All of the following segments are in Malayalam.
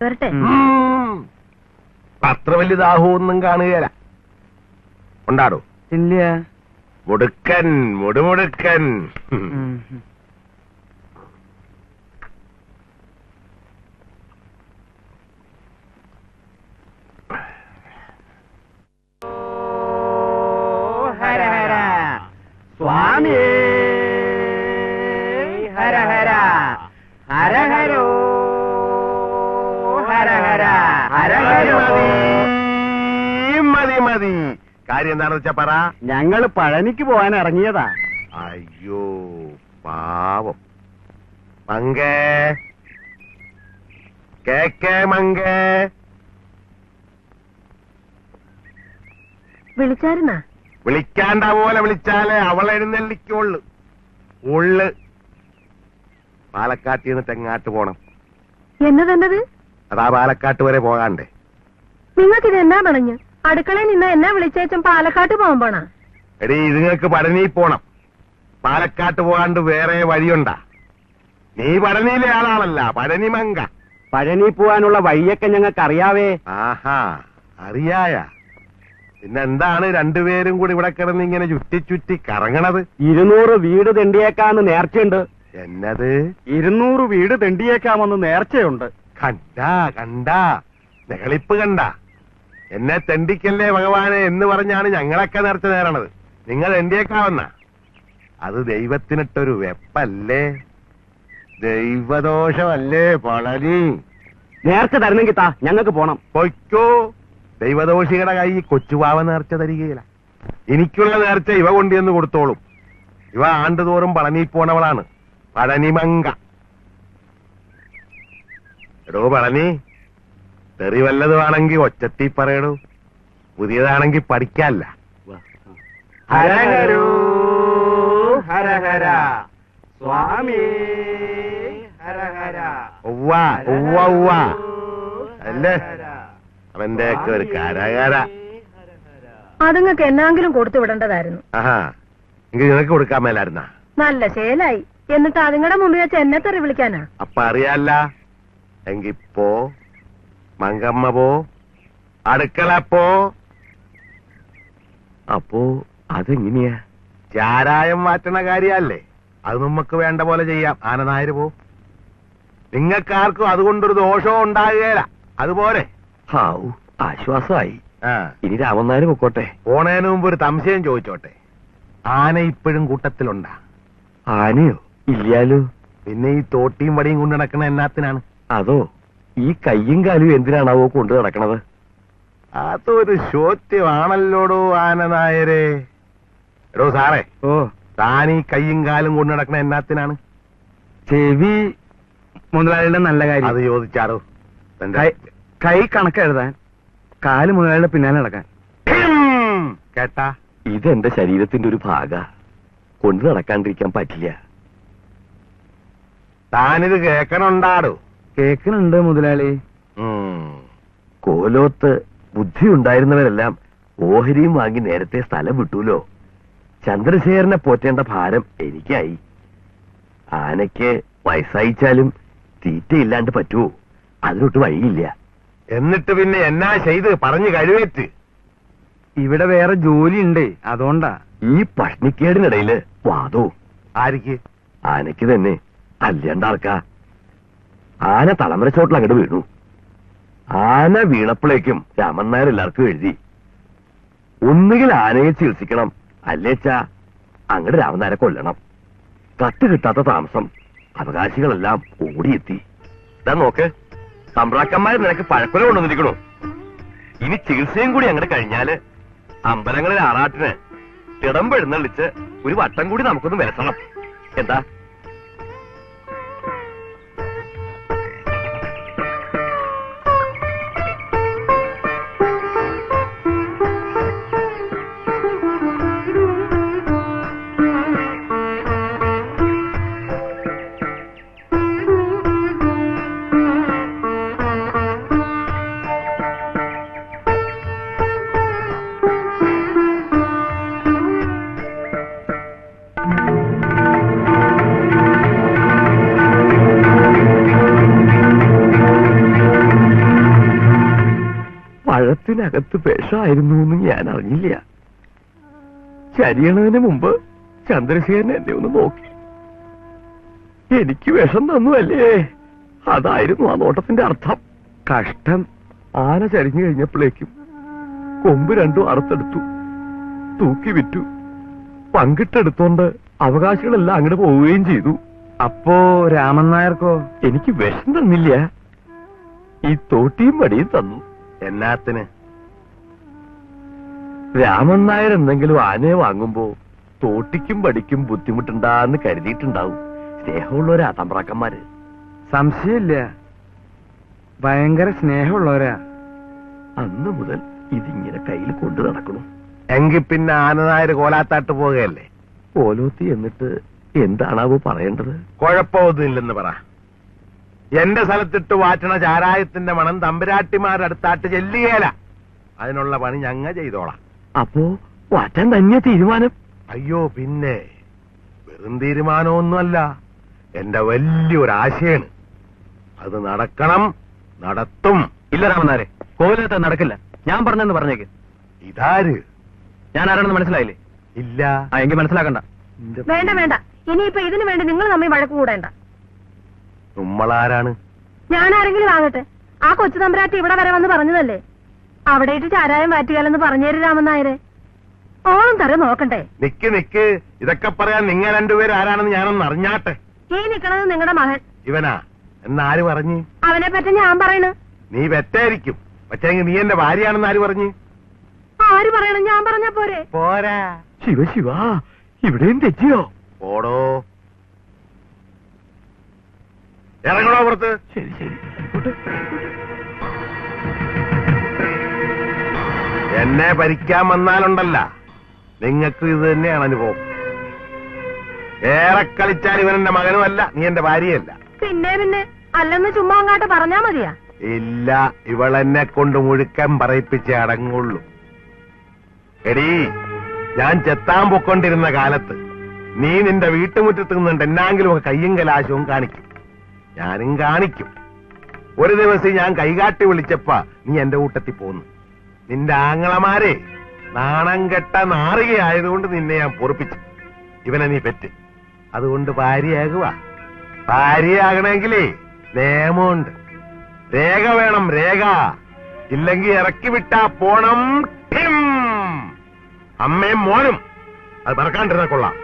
വരട്ടെ. അത്ര വലിയ ദാഹമൊന്നും കാണുകയില്ല. ഉണ്ടാടോ? ഇല്ല. മുടുക്കൻ മുടുമുടുക്കൻ. ഹര ഹര സ്വാമി ഹര ഹര ഹര ഹരോ ഹര ഹര ഹര ഹരോ. മതി മതി. കാര്യം എന്താണെന്ന് വെച്ചാ പറ. ഞങ്ങള് പഴനിക്ക് പോകാൻ ഇറങ്ങിയതാ. അയ്യോ പാവം. മങ്കേ കേക്കേ മങ്കേ. വിളിച്ചായിരുന്നാ? വിളിക്കാണ്ട പോലെ വിളിച്ചാലേ അവൾ എഴുന്നള്ളിക്കുള്ളു. ഉള്ളു. പാലക്കാട്ടിൽ നിന്ന് തെങ്ങാട്ട് പോണം. എന്നതെന്നത്? അതാ പാലക്കാട്ട് വരെ പോകാണ്ടേ. നിങ്ങൾക്കിത് എന്നാ പറഞ്ഞു? അടുക്കളയിൽ നിന്ന് എന്നാ വിളിച്ചേച്ചും പാലക്കാട്ട് പോകാൻ പോണ? എടീ ഇതുങ്ങൾക്ക് പഴനി പോണം. പാലക്കാട്ട് പോകാണ്ട് വേറെ വഴിയുണ്ടാ? നീ പഴനിയിലെ ആളാണല്ല, പഴനി മങ്ക. പഴനി പോവാനുള്ള വഴിയൊക്കെ ഞങ്ങൾക്ക് അറിയാവേ. ആഹാ അറിയായ. പിന്നെന്താണ് രണ്ടുപേരും കൂടി ഇവിടെ കിടന്ന് ഇങ്ങനെ ചുറ്റി ചുറ്റി കറങ്ങണത്? 200 വീട് തെണ്ടിയേക്കാന്ന് നേർച്ചയുണ്ട്. എന്നത്? 200 വീട് തെണ്ടിയേക്കാമെന്ന് നേർച്ചയുണ്ട്. കണ്ടാ കണ്ടാ നെകളിപ്പ് കണ്ട. എന്നെ തെണ്ടിക്കല്ലേ ഭഗവാനെ എന്ന് പറഞ്ഞാണ് ഞങ്ങളൊക്കെ നേർച്ച നേരണത്. നിങ്ങൾ തെണ്ടിയേക്കാവുന്ന അത് ദൈവത്തിനിട്ടൊരു വെപ്പല്ലേ? ദൈവദോഷമല്ലേ പളനി? നേർച്ച തരുന്നെങ്കിൽ താ, ഞങ്ങൾക്ക് പോണം. പൊയ്ക്കോ. ദൈവദോഷികളുടെ കൈ കൊച്ചുവാവ നേർച്ച തരികയില്ല. എനിക്കുള്ള നേർച്ച ഇവ കൊണ്ടുവന്ന് കൊടുത്തോളും. ഇവ ആണ്ടുതോറും പളനി പോണവളാണ്, പഴനിമങ്ക. എടോ പളനി, തെറി വല്ലതുമാണെങ്കിൽ ഒച്ചത്തി പറയടൂ. പുതിയതാണെങ്കിൽ പഠിക്കാല്ല. ഹര ഹരോ ഹര ഹര സ്വാമി ഹര ഹര. ഉവ്വ ഉവ്വ ഉവ്വ അല്ലേ? അവന്റെയൊക്കെ ഒരു കരകര. അതുങ്ങൾക്ക് എന്നാങ്കിലും കൊടുത്തു വിടേണ്ടതായിരുന്നു. ആഹാ, എങ്കിൽ നിനക്ക് കൊടുക്കാൻ മേലായിരുന്ന? നല്ല ശേലായി. എന്നിട്ട് അതുങ്ങളുടെ മുമ്പിൽ വെച്ച് എന്നെ തെറി വിളിക്കാനാ? അപ്പൊ അറിയാല്ല. എങ്കിപ്പോ മങ്കമ്മ പോ, അടുക്കള പോ. അപ്പോ അതെങ്ങനെയാ? ചാരായം മാറ്റണ കാര്യല്ലേ? അത് നമുക്ക് വേണ്ട പോലെ ചെയ്യാം. ആനനായര് പോ. നിങ്ങൾക്കാർക്കും അതുകൊണ്ടൊരു ദോഷവും ഉണ്ടാകുകയില്ല. അതുപോലെ ആശ്വാസമായി. ഇനി രാമനായര് പൊക്കോട്ടെ. പോണേന് മുമ്പ് ഒരു സംശയം ചോദിച്ചോട്ടെ. ആന ഇപ്പോഴും കൂട്ടത്തിലുണ്ടാ? ആനയോ? ഇല്ലാലോ. പിന്നെ ഈ തോട്ടിയും വടിയും കൊണ്ട് നടക്കണ എന്നാത്തിനാണ്? അതോ ഈ കയ്യും കാലും എന്തിനാണാവോ കൊണ്ടു നടക്കണത്? അതൊരു ചോദ്യമാണല്ലോടോ ആനനായരെ. എടോ സാറേ, ഓ താൻ ഈ കയ്യും കാലും കൊണ്ട് നടക്കണ എന്നാത്തിനാണ്? ചെവി മുതലാളിയുടെ നല്ല കാര്യം. അത് ചോദിച്ചാറോ? കൈ കണക്കെഴുതാൻ, കാല് മുതലാളിയുടെ പിന്നാലെ നടക്കാൻ. കേട്ടാ? ഇതെന്റെ ശരീരത്തിന്റെ ഒരു ഭാഗ. കൊണ്ടു നടക്കാണ്ടിരിക്കാൻ പറ്റില്ല. താനിത് കേക്കണുണ്ടാടോ? കേക്കണുണ്ട് മുതലാളി. കോലോത്ത് ബുദ്ധി ഉണ്ടായിരുന്നവരെല്ലാം ഓഹരിയും വാങ്ങി നേരത്തെ സ്ഥലം വിട്ടൂലോ. ചന്ദ്രശേഖരനെ പോറ്റേണ്ട ഭാരം എനിക്കായി. ആനയ്ക്ക് വയസ്സായിച്ചാലും തീറ്റയില്ലാണ്ട് പറ്റുമോ? അതിനൊട്ട് വഴിയില്ല. എന്നിട്ട് പിന്നെ എന്നാ ചെയ്ത് പറഞ്ഞു കഴിവേറ്റ്? ഇവിടെ വേറെ ജോലി ഉണ്ട്, അതുകൊണ്ടാ. ഈ പഷ്ണിക്കേടിനിടയില് വാദോ. ആർക്ക്? ആനയ്ക്ക് തന്നെ. അല്ലാണ്ടാർക്കാ? ആന തളമര ചോട്ടിൽ അങ്ങോട്ട് വീണു. ആന വീണപ്പോഴേക്കും രാമൻ നായർ എല്ലാവർക്കും എഴുതി, ഒന്നുകിൽ ആനയെ ചികിത്സിക്കണം, അല്ലേച്ചാ അങ്ങോട്ട് രാമൻ നായരെ കൊല്ലണം. കത്ത് കിട്ടാത്ത താമസം അവകാശികളെല്ലാം ഓടിയെത്തി. ഇതാ നോക്ക്, സമ്പ്രാക്കന്മാർ നിനക്ക് പഴക്കൊല കൊണ്ടുവന്നിരിക്കണു. ഇനി ചികിത്സയും കൂടി അങ്ങോട്ട് കഴിഞ്ഞാല് അമ്പലങ്ങളിൽ ആറാട്ടിന് തിടമ്പ് എഴുന്നള്ളിച്ച് ഒരു വട്ടം കൂടി നമുക്കൊന്ന് വിലസണം. എന്താ? പഴത്തിനകത്ത് വിഷമായിരുന്നു എന്ന് ഞാൻ അറിഞ്ഞില്ല. ചരിയണതിന് മുമ്പ് ചന്ദ്രശേഖരൻ എന്നെ ഒന്ന് നോക്കി. എനിക്ക് വിഷം തന്നുവല്ലേ, അതായിരുന്നു ആ നോട്ടത്തിന്റെ അർത്ഥം. കഷ്ടം. ആന ചരിഞ്ഞു കഴിഞ്ഞപ്പോഴേക്കും കൊമ്പ് രണ്ടും അറുത്തെടുത്തു, തൂക്കി വിറ്റു. പങ്കിട്ടെടുത്തോണ്ട് അവകാശികളെല്ലാം അങ്ങോട്ട് പോവുകയും ചെയ്തു. അപ്പോ രാമൻ നായർക്കോ? എനിക്ക് വിഷം തന്നില്ല, ഈ തോട്ടിയും വടിയും തന്നു. എന്നാത്തിന്? രാമൻ നായർ എന്തെങ്കിലും ആനയെ വാങ്ങുമ്പോ തോട്ടിക്കും വടിക്കും ബുദ്ധിമുട്ടുണ്ടാന്ന് കരുതിയിട്ടുണ്ടാവും സ്നേഹമുള്ളവരാ തമ്പ്രാക്കന്മാര്. സംശയമില്ല, ഭയങ്കര സ്നേഹമുള്ളവരാ. അന്ന് മുതൽ ഇതിങ്ങനെ കയ്യിൽ കൊണ്ടു നടക്കണം. എങ്കിൽ പിന്നെ ആനനായര് കോലാത്താട്ട് പോകുകയല്ലേ? ഓലോത്തി എന്നിട്ട് എന്താണാവോ പറയേണ്ടത്? കുഴപ്പമൊന്നുമില്ലെന്ന് പറ. എന്റെ സ്ഥലത്തിട്ട് വാറ്റണ ചാരായത്തിന്റെ മണം തമ്പുരാട്ടിമാരുടെ അടുത്താട്ട് ചെല്ലുകയല്ല. അതിനുള്ള പണി ഞങ്ങ ചെയ്തോളാം. അപ്പോ വാറ്റാൻ തന്നെ തീരുമാനം? അയ്യോ പിന്നെ, വെറും തീരുമാനമൊന്നുമല്ല, എന്റെ വലിയൊരാശയാണ്. അത് നടക്കണം, നടത്തും. ഇല്ല രാമനാരെ, കോവിലത്ത് നടക്കില്ല. ഞാൻ പറഞ്ഞെന്ന് പറഞ്ഞേക്ക്. ഇതാര്? ഞാൻ ആരാണെന്ന് മനസ്സിലായില്ലേ? ഇല്ല. എങ്കിൽ മനസ്സിലാക്കണ്ട. വേണ്ട വേണ്ട, ഇനിയിപ്പോ ഇതിനു വേണ്ടി നിങ്ങൾ തമ്മിൽ വഴക്ക് കൂടേണ്ട. നമ്മളാരാണ്? ഞാൻ ആരെങ്കിലും ആകട്ടെ, ആ കൊച്ചു തമ്പുരാട്ടി ഇവിടെ വരെ വന്ന് പറഞ്ഞതല്ലേ അവിടെ ഇട്ട് ചാരായം വാറ്റുകാലെന്ന് പറഞ്ഞേര് രാമൻ നായരെ. ഓണം തരം നോക്കണ്ടേ? നിക്ക് നിക്ക്, ഇതൊക്കെ പറയാൻ നിങ്ങൾ രണ്ടുപേരും ആരാണെന്ന് ഞാനൊന്ന് അറിഞ്ഞാട്ടെ. ഈ നിക്കണത് നിങ്ങളുടെ മകൻ. ഇവനാ എന്നാര് പറഞ്ഞു? അവനെ പറ്റി ഞാൻ പറയണു. നീ വെറ്റായിരിക്കും, പക്ഷേ നീ എന്റെ ഭാര്യയാണെന്ന് ആര് പറഞ്ഞു? ആര് പറയണം? ഞാൻ പറഞ്ഞ പോരെ? പോരാ. ശിവ ശിവ, ഇവിടെയും തെറ്റിയോ? ഓടോ, ഇറങ്ങണോ പുറത്ത്? ശരി ശരി. എന്നെ ഭരിക്കാൻ വന്നാലുണ്ടല്ല, നിങ്ങൾക്ക് ഇത് തന്നെയാണ് അനുഭവം. ഏറെ കളിച്ചാൽ ഇവൻ എന്റെ മകനുമല്ല, നീ എന്റെ ഭാര്യയല്ല. പിന്നെ പിന്നെ അല്ലെന്ന് ചുമ്മാ അങ്ങാട്ട് പറഞ്ഞാ മതിയാ? ഇല്ല, ഇവളെന്നെ കൊണ്ട് മുഴുക്കൻ പറയിപ്പിച്ചേ അടങ്ങുള്ളൂ. എടീ, ഞാൻ ചെത്താൻ പൊക്കൊണ്ടിരുന്ന കാലത്ത് നീ നിന്റെ വീട്ടുമുറ്റത്ത് നിന്നുണ്ട് എന്നാങ്കിലും ഒക്കെ കയ്യും കലാശവും കാണിക്കും. ഞാനും കാണിക്കും. ഒരു ദിവസം ഞാൻ കൈകാട്ടി വിളിച്ചപ്പ നീ എന്റെ കൂട്ടത്തിൽ പോന്നു. നിന്റെ ആങ്ങളമാരെ നാണം കെട്ട നാറികയായതുകൊണ്ട് നിന്നെ ഞാൻ പൊറുപ്പിച്ചു. ഇവനെ നീ പെറ്റ്, അതുകൊണ്ട് ഭാര്യയാകുക. ഭാര്യയാകണമെങ്കിലേ നിയമമുണ്ട്, രേഖ വേണം, രേഖ. ഇല്ലെങ്കിൽ ഇറക്കി വിട്ടാ പോണം. അമ്മയും മോനും അത് മറക്കാണ്ടിരുന്ന കൊള്ളാം.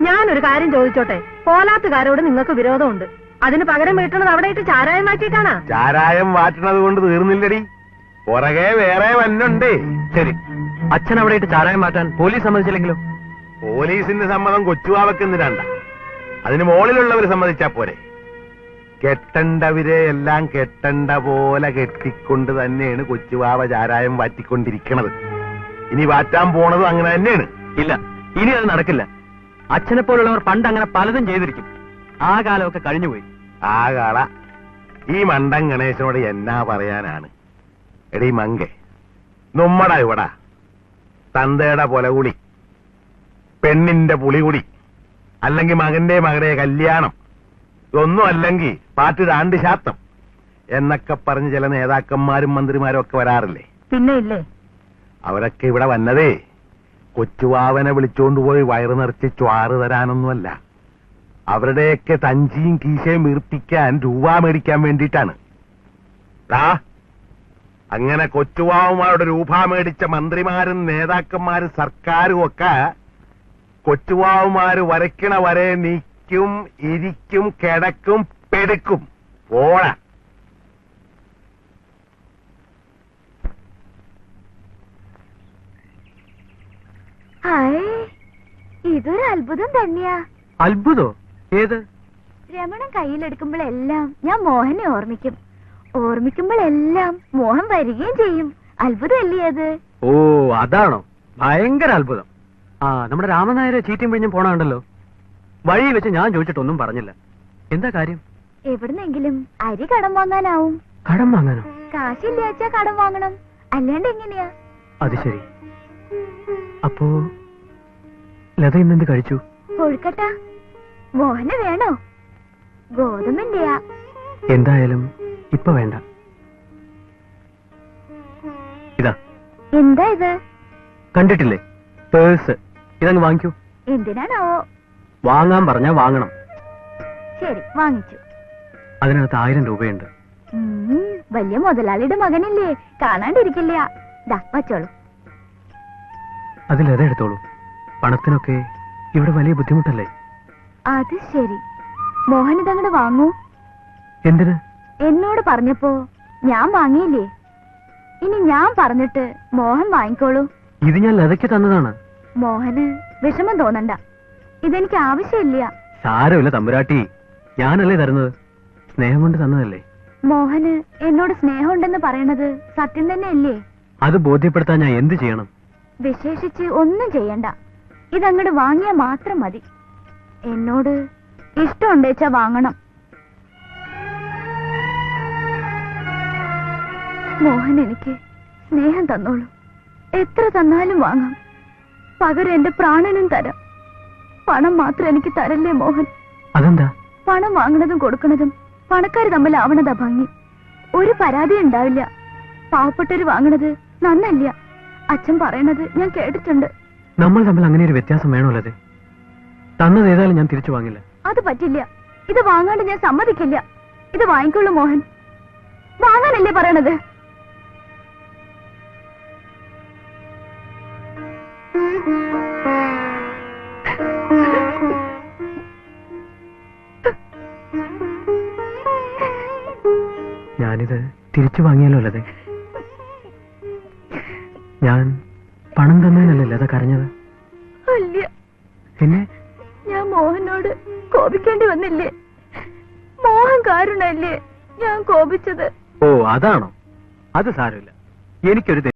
ഞാനൊരു കാര്യം ചോദിച്ചോട്ടെ? പോലാത്തുകാരോട് നിങ്ങൾക്ക് വിരോധമുണ്ട്, അതിന് പകരം വീട്ടണത് അവിടെ ഇട്ട് ചാരായം മാറ്റിയിട്ടാണ്. ചാരായം വാറ്റണത് കൊണ്ട് തീർന്നില്ലടി, പുറകെ വേറെ വന്നുണ്ട്. ശരി, അച്ഛൻ അവിടെ ഇട്ട് ചാരായം മാറ്റാൻ പോലീസ് സമ്മതിച്ചില്ലെങ്കിലോ? പോലീസിന്റെ സമ്മതം കൊച്ചുവാവക്കെന്തിനാണ്ട, അതിന് മുകളിലുള്ളവർ സമ്മതിച്ചാ പോരെ. കെട്ടണ്ടവരെ എല്ലാം കെട്ടണ്ട പോലെ കെട്ടിക്കൊണ്ട് തന്നെയാണ് കൊച്ചുവാവ ചാരായം വാറ്റിക്കൊണ്ടിരിക്കണത്. ഇനി വാറ്റാൻ പോണതും അങ്ങനെ തന്നെയാണ്. ഇല്ല, ഇനി അത് നടക്കില്ല. അച്ഛനെ പോലുള്ളവർ പണ്ട് അങ്ങനെ പലതും ചെയ്തിരിക്കും. ആ കാലമൊക്കെ കഴിഞ്ഞുപോയി. ആ കാള ഈ മണ്ടൻ ഗണേശനോട് എന്നാ പറയാനാണ്? എടീ മങ്കെ, നമ്മടാ ഇവിടെ തന്തയുടെ പൊലകുടി, പെണ്ണിന്റെ പുളികുടി, അല്ലെങ്കിൽ മകന്റെ മകളുടെ കല്യാണം, ഇതൊന്നും അല്ലെങ്കിൽ പാട്ട് രണ്ട് ശാത്തം എന്നൊക്കെ പറഞ്ഞ് ചില നേതാക്കന്മാരും മന്ത്രിമാരും ഒക്കെ വരാറില്ലേ? പിന്നെ ഇല്ലേ? അവരൊക്കെ ഇവിടെ വന്നതേ കൊച്ചുവാവനെ വിളിച്ചോണ്ടുപോയി വയറ് നിറച്ച് ചോറ് തരാനൊന്നുമല്ല, അവരുടെയൊക്കെ തഞ്ചിയും കീശയും വീർപ്പിക്കാൻ രൂപ മേടിക്കാൻ വേണ്ടിയിട്ടാണ്. അങ്ങനെ കൊച്ചുവാവുമാരുടെ രൂപ മേടിച്ച മന്ത്രിമാരും നേതാക്കന്മാരും സർക്കാരും ഒക്കെ കൊച്ചുവാവുമാര് വരയ്ക്കണ വരെ നീക്കും, ഇരിക്കും, കിടക്കും, പെടുക്കും. പോഴ ഇതൊരു അത്ഭുതം തന്നെയാ. അത്ഭുതോ? ഏത്? രമണൻ കയ്യിലെടുക്കുമ്പോഴെല്ലാം ഞാൻ മോഹനെ ഓർമ്മിക്കും, ഓർമ്മിക്കുമ്പോഴെല്ലാം മോഹൻ വരികയും ചെയ്യും. അത്ഭുതമല്ലേ അത്? ഓ, അതാണോ? ഭയങ്കര അത്ഭുതം. ആ, നമ്മുടെ രാമനായരെ ചീറ്റും പിഴിഞ്ഞും പോണുണ്ടല്ലോ. വഴി വെച്ച് ഞാൻ ചോദിച്ചിട്ടൊന്നും പറഞ്ഞില്ല. എന്താ കാര്യം? എവിടുന്നെങ്കിലും അരി കടം വാങ്ങാനാവും. കടം വാങ്ങാനോ? കാശില്ലാച്ചാ കടം വാങ്ങണം, അല്ലാണ്ട് എങ്ങനെയാ? അത് ശരി. അപ്പോ ലത ഇന്നെന്ത് കഴിച്ചു? കൊഴുക്കട്ട. മോഹന് വേണോ? ഗോതമ്പിന്റെയാ. എന്തായാലും ഇപ്പൊ വേണ്ട. എന്താ ഇത്? കണ്ടിട്ടില്ലേ? പേഴ്സ്. ഇതങ്ങ് വാങ്ങിക്കൂ. എന്തിനാണാവോ? വാങ്ങാൻ പറഞ്ഞാ വാങ്ങണം. ശരി, വാങ്ങിച്ചു. അതിനകത്ത് 1000 രൂപയുണ്ട്. വലിയ മുതലാളിയുടെ മകനില്ലേ, കാണാണ്ടിരിക്കില്ല. ദാ വച്ചോളൂ. അതിലെടുത്തോളൂ. പണത്തിനൊക്കെ ഇവിടെ വലിയ ബുദ്ധിമുട്ടല്ലേ? അത് ശരി. മോഹൻ ഇതങ്ങോട്ട് വാങ്ങൂ. എന്തിന്? എന്നോട് പറഞ്ഞപ്പോ ഞാൻ വാങ്ങിയില്ലേ. ഇനി ഞാൻ പറഞ്ഞിട്ട് മോഹൻ വാങ്ങിക്കോളൂ. ഇത് ഞാൻ ലതയ്ക്ക് തന്നതാണ്. മോഹന് വിഷമം തോന്നണ്ട. ഇതെനിക്ക് ആവശ്യമില്ല. സാരമില്ല തമ്പുരാട്ടി, ഞാനല്ലേ തരുന്നത്. സ്നേഹം കൊണ്ട് തന്നതല്ലേ. മോഹന് എന്നോട് സ്നേഹമുണ്ടെന്ന് പറയണത് സത്യം തന്നെയല്ലേ? അത് ബോധ്യപ്പെടുത്താൻ ഞാൻ എന്ത് ചെയ്യണം? വിശേഷിച്ച് ഒന്നും ചെയ്യണ്ട. ഇതങ്ങോട്ട് വാങ്ങിയാ മാത്രം മതി. എന്നോട് ഇഷ്ടമുണ്ടേച്ചാ വാങ്ങണം. മോഹൻ എനിക്ക് സ്നേഹം തന്നോളൂ. എത്ര തന്നാലും വാങ്ങാം. പകരം എന്റെ പ്രാണനും തരാം. പണം മാത്രം എനിക്ക് തരല്ലേ മോഹൻ. അതെന്താ? പണം വാങ്ങണതും കൊടുക്കണതും പണക്കാര് തമ്മിലാവണതാ ഭംഗി. ഒരു പരാതി ഉണ്ടാവില്ല. പാവപ്പെട്ടവര് വാങ്ങണത് നന്നല്ല. അച്ഛൻ പറയണത് ഞാൻ കേട്ടിട്ടുണ്ട്. നമ്മൾ തമ്മിൽ അങ്ങനെ ഒരു വ്യത്യാസം വേണമല്ലേ? തന്നത് ഏതായാലും ഞാൻ തിരിച്ചു വാങ്ങില്ല. അത് പറ്റില്ല. ഇത് വാങ്ങാണ്ട് ഞാൻ സമ്മതിക്കില്ല. ഇത് വാങ്ങിക്കൊള്ളൂ മോഹൻ. വാങ്ങാനല്ലേ പറയണത്? ഞാനിത് തിരിച്ചു വാങ്ങിയാലോ ലത? ഞാൻ പണം തന്നതിനല്ലേ ലത കരഞ്ഞത്? അല്ല, പിന്നെ ഞാൻ മോഹനോട് കോപിക്കേണ്ടി വന്നില്ലേ? മോഹൻ കാരണല്ലേ ഞാൻ കോപിച്ചത്. ഓ, അതാണോ? അത് സാരമില്ല. എനിക്കൊരു